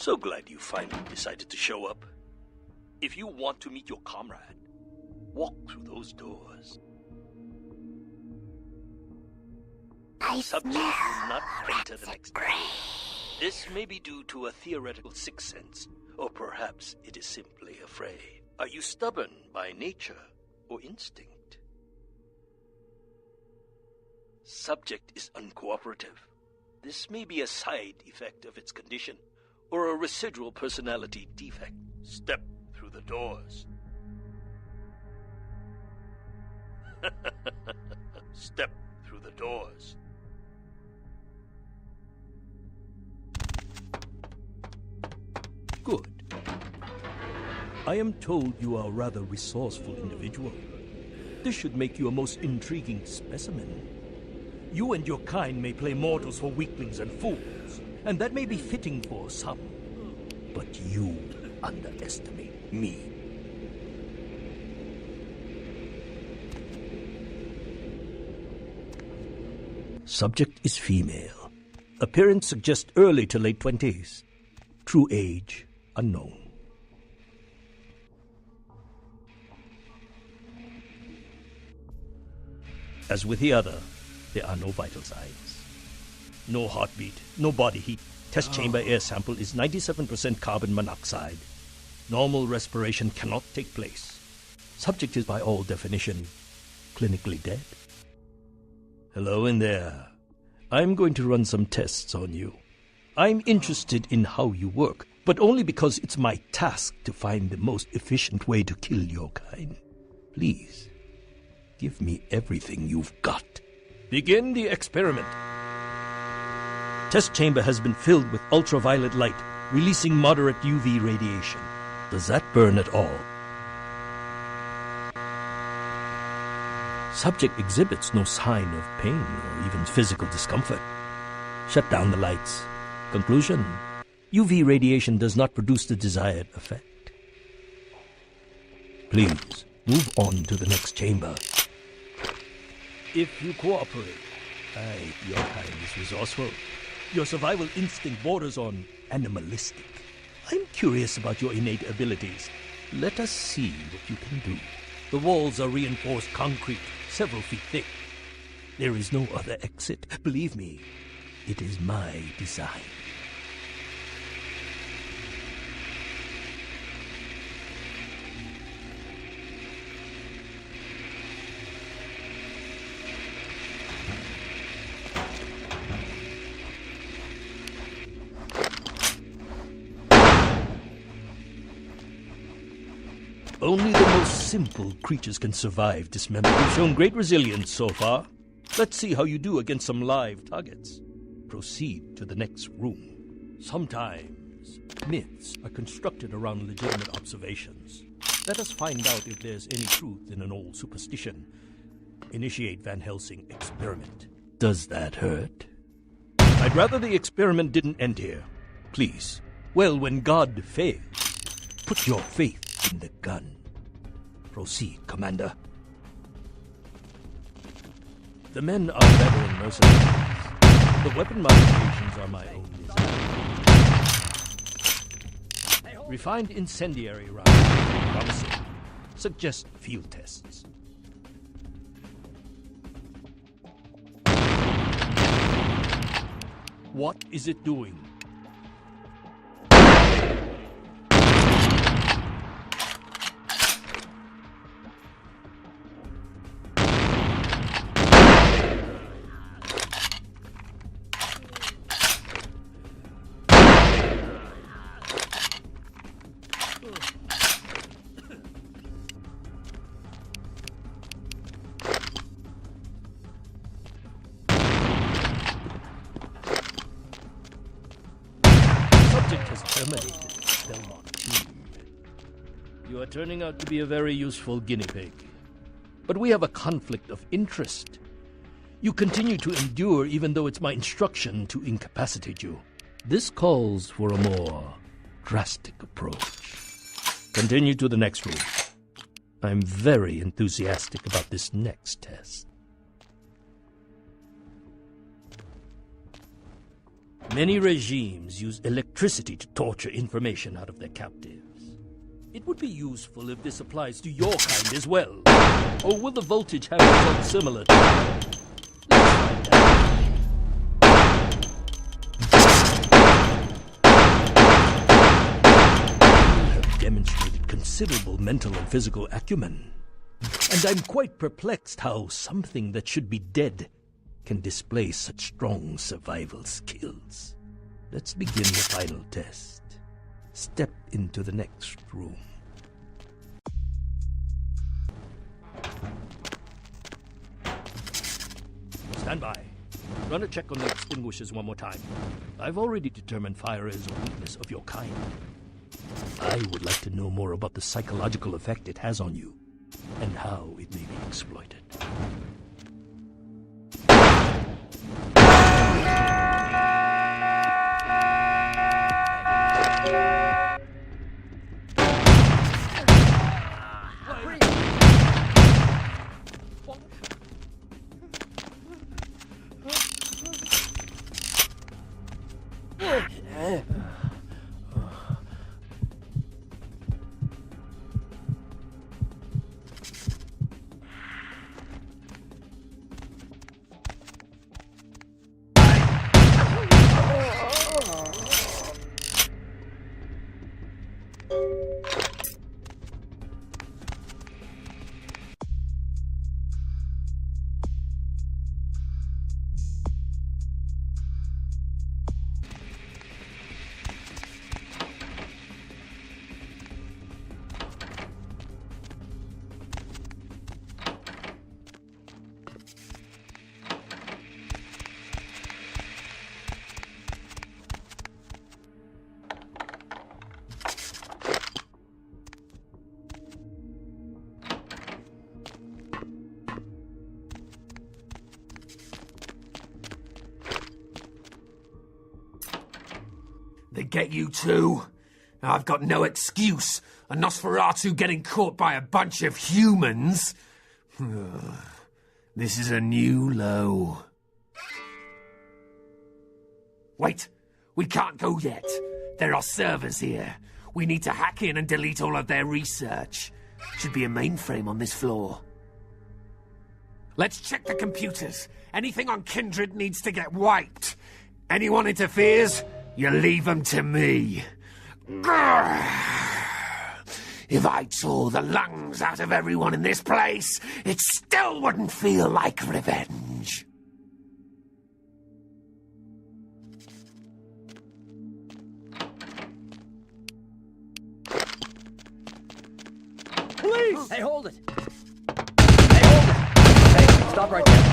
So glad you finally decided to show up. If you want to meet your comrade, walk through those doors. Subject will not enter the next day. This may be due to a theoretical sixth sense, or perhaps it is simply afraid. Are you stubborn by nature or instinct? Subject is uncooperative. This may be a side effect of its condition, or a residual personality defect. Step through the doors. Step through the doors. Good. I am told you are a rather resourceful individual. This should make you a most intriguing specimen. You and your kind may play mortals for weaklings and fools, and that may be fitting for some. But you underestimate me. Subject is female. Appearance suggests early to late 20s. True age unknown. As with the other, there are no vital signs. No heartbeat, no body heat. Test chamber air sample is 97% carbon monoxide. Normal respiration cannot take place. Subject is by all definition clinically dead. Hello in there. I'm going to run some tests on you. I'm interested in how you work, but only because it's my task to find the most efficient way to kill your kind. Please, give me everything you've got. Begin the experiment. Test chamber has been filled with ultraviolet light, releasing moderate UV radiation. Does that burn at all? Subject exhibits no sign of pain or even physical discomfort. Shut down the lights. Conclusion: UV radiation does not produce the desired effect. Please, move on to the next chamber. If you cooperate, your kind is resourceful. Your survival instinct borders on animalistic. I'm curious about your innate abilities. Let us see what you can do. The walls are reinforced concrete, several feet thick. There is no other exit. Believe me, it is my design. Only the most simple creatures can survive dismemberment. You've shown great resilience so far. Let's see how you do against some live targets. Proceed to the next room. Sometimes myths are constructed around legitimate observations. Let us find out if there's any truth in an old superstition. Initiate Van Helsing experiment. Does that hurt? I'd rather the experiment didn't end here. Please. Well, when God fails, put your faith in the gun. Proceed, Commander. The men are veteran mercenaries. The weapon modifications are my own design. Refined incendiary rounds. Promising. Suggest field tests. What is it doing? Has terminated Belmont team. You are turning out to be a very useful guinea pig. But we have a conflict of interest. You continue to endure even though it's my instruction to incapacitate you. This calls for a more drastic approach. Continue to the next room. I'm very enthusiastic about this next test. Many regimes use electricity to torture information out of their captives. It would be useful if this applies to your kind as well. Or will the voltage have results similar to that? Let's find out. You have demonstrated considerable mental and physical acumen. And I'm quite perplexed how something that should be dead can display such strong survival skills. Let's begin the final test. Step into the next room. Stand by. Run a check on the extinguishers one more time. I've already determined fire is a weakness of your kind. I would like to know more about the psychological effect it has on you, and how it may be exploited. They get you too? I've got no excuse. A Nosferatu getting caught by a bunch of humans? This is a new low. Wait, we can't go yet. There are servers here. We need to hack in and delete all of their research. Should be a mainframe on this floor. Let's check the computers. Anything on Kindred needs to get wiped. Anyone interferes, you leave them to me. If I tore the lungs out of everyone in this place, it still wouldn't feel like revenge. Police! Hey, hold it! Hey, hold it! Hey, stop right there.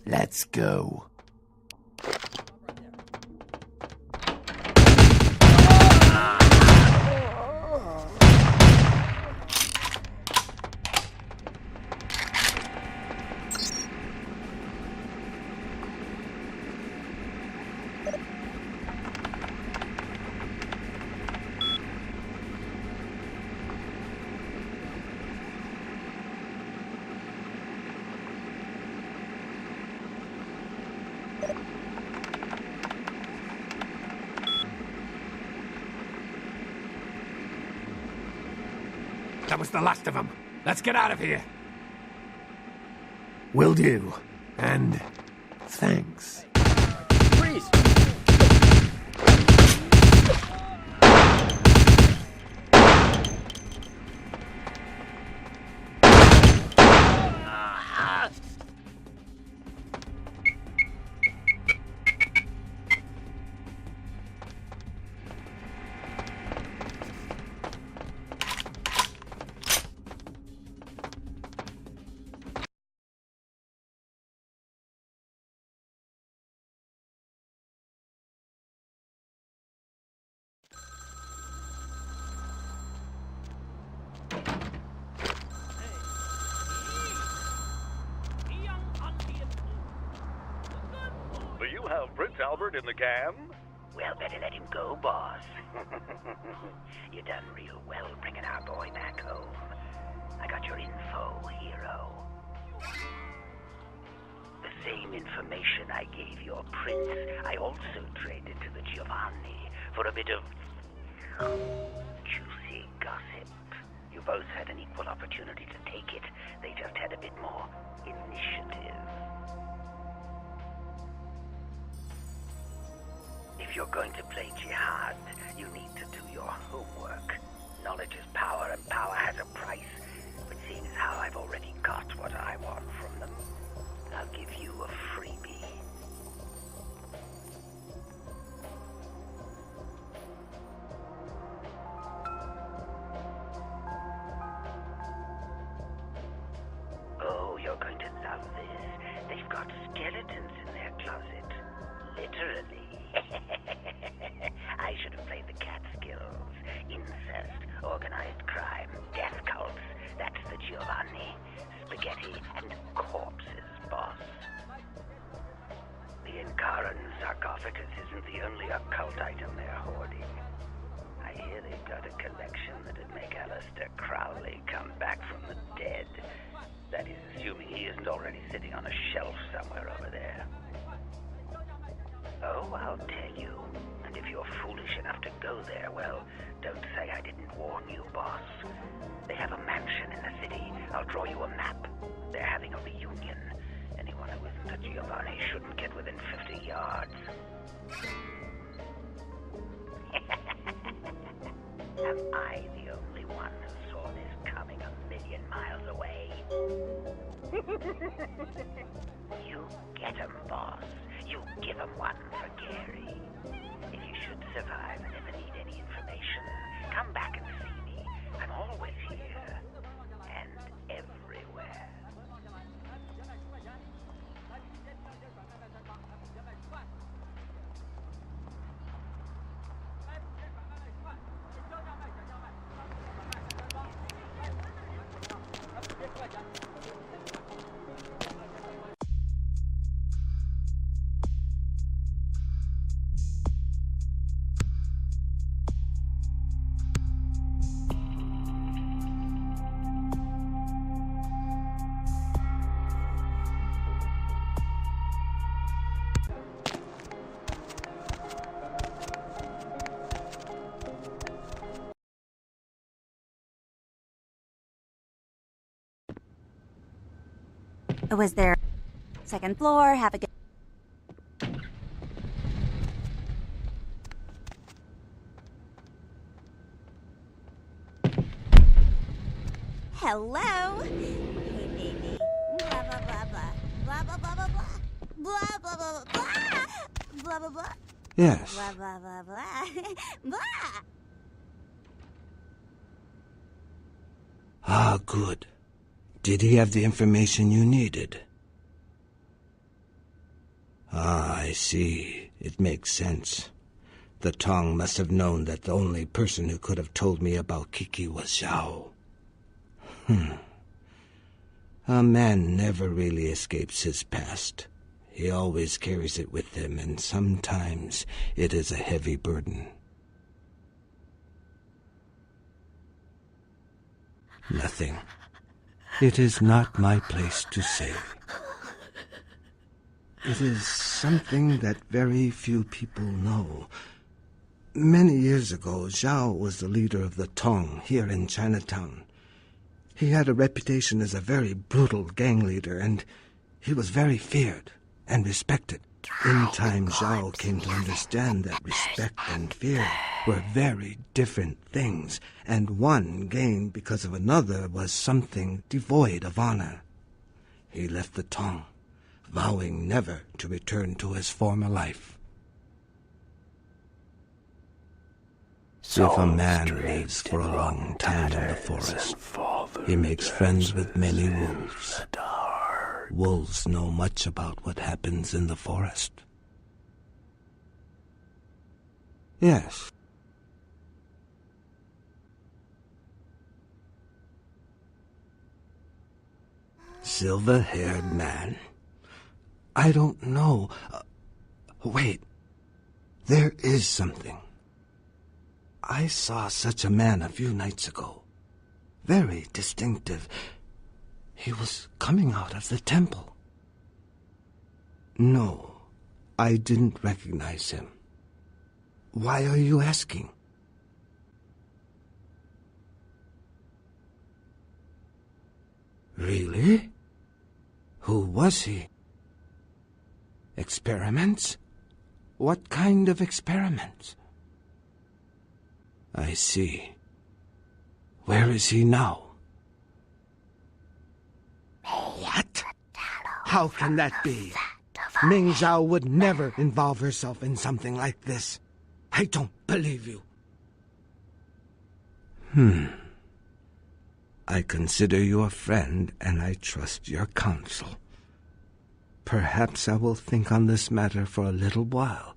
Let's go. That was the last of them. Let's get out of here. Will do. And thanks. Freeze! Do you have Prince Albert in the can? Well, better let him go, boss. You done real well bringing our boy back home. I got your info, hero. The same information I gave your prince, I also traded to the Giovanni for a bit of juicy gossip. You both had an equal opportunity to take it. They just had a bit more initiative. If you're going to play jihad, you need to do your homework. Knowledge is power, and power has a price. But seeing as how I've already got what I want from them, I'll give you a freebie. Oh, you're going to love this. They've got skeletons in their closet. Literally. I should have played the cat skills. Incest, organized crime, death cults. That's the Giovanni. Spaghetti and corpses, boss. The Incaran sarcophagus isn't the only occult item they're hoarding. I hear they've got a collection that'd make Aleister Crowley come back from the dead. That is, assuming he isn't already sitting on a shelf somewhere over there. Oh, I'll tell you. And if you're foolish enough to go there, well, don't say I didn't warn you, boss. They have a mansion in the city. I'll draw you a map. They're having a reunion. Anyone who isn't a Giovanni shouldn't get within 50 yards. Am I the only one who saw this coming a million miles away? You get 'em, boss. You give 'em one for Gary. If you should survive and ever need any information, come back and see me. I'm always here. And everywhere. Was there second floor? Have a good. Hello. Hey, baby. Blah blah blah blah blah blah blah blah blah blah blah blah blah blah blah. Yes. Blah blah blah blah blah. Ah, good. Did he have the information you needed? Ah, I see. It makes sense. The Tong must have known that the only person who could have told me about Kiki was Zhao. A man never really escapes his past. He always carries it with him, and sometimes it is a heavy burden. Nothing. It is not my place to say. It is something that very few people know. Many years ago, Zhao was the leader of the Tong here in Chinatown. He had a reputation as a very brutal gang leader, and he was very feared and respected. In time, Zhao came to understand that respect and fear were very different things, and one gained because of another was something devoid of honor. He left the Tong, vowing never to return to his former life. If a man lives for a long time in the forest, he makes friends with many wolves. Wolves know much about what happens in the forest. Yes. Silver-haired man? I don't know. Wait. There is something. I saw such a man a few nights ago. Very distinctive. He was coming out of the temple. No, I didn't recognize him. Why are you asking? Really? Who was he? Experiments? What kind of experiments? I see. Where is he now? What? How can that be? Ming Zhao would never involve herself in something like this. I don't believe you. I consider you a friend, and I trust your counsel. Perhaps I will think on this matter for a little while.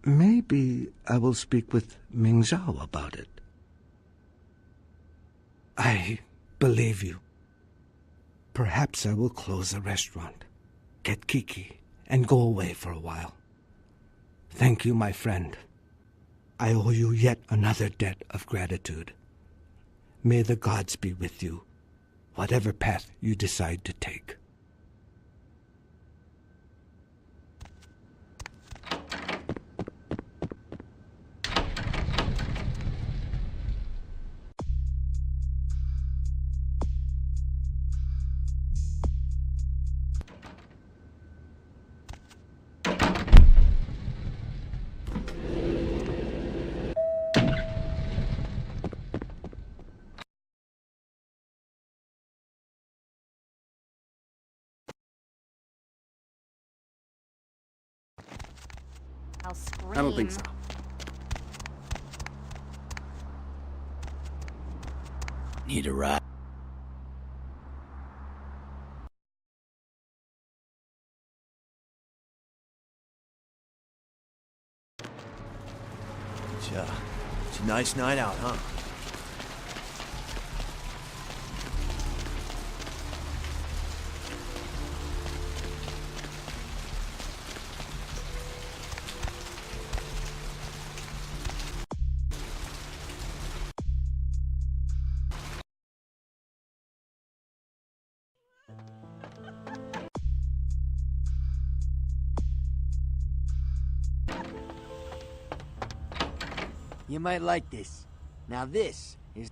Maybe I will speak with Ming Zhao about it. I believe you. Perhaps I will close the restaurant, get Kiki, and go away for a while. Thank you, my friend. I owe you yet another debt of gratitude. May the gods be with you, whatever path you decide to take. I'll scream. I don't think so. Need a ride? It's a nice night out, huh? You might like this. Now this is...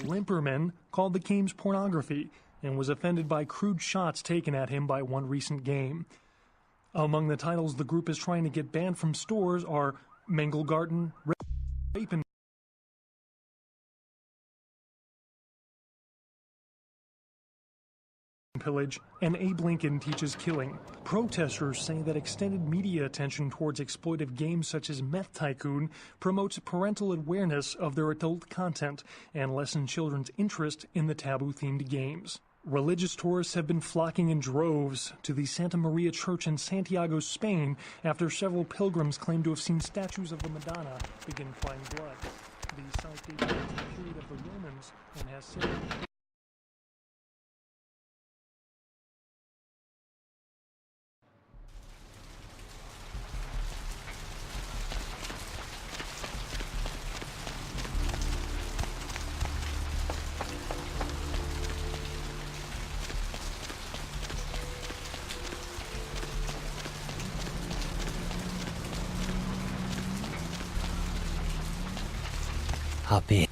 Limperman called the games pornography and was offended by crude shots taken at him by one recent game. Among the titles the group is trying to get banned from stores are Mengelgarten, Rape and Pillage, and Abe Lincoln Teaches Killing. Protesters say that extended media attention towards exploitive games such as Meth Tycoon promotes parental awareness of their adult content and lessens children's interest in the taboo-themed games. Religious tourists have been flocking in droves to the Santa Maria Church in Santiago, Spain, after several pilgrims claim to have seen statues of the Madonna begin flying blood. The site dates back to the period of the Romans and has several Hop in.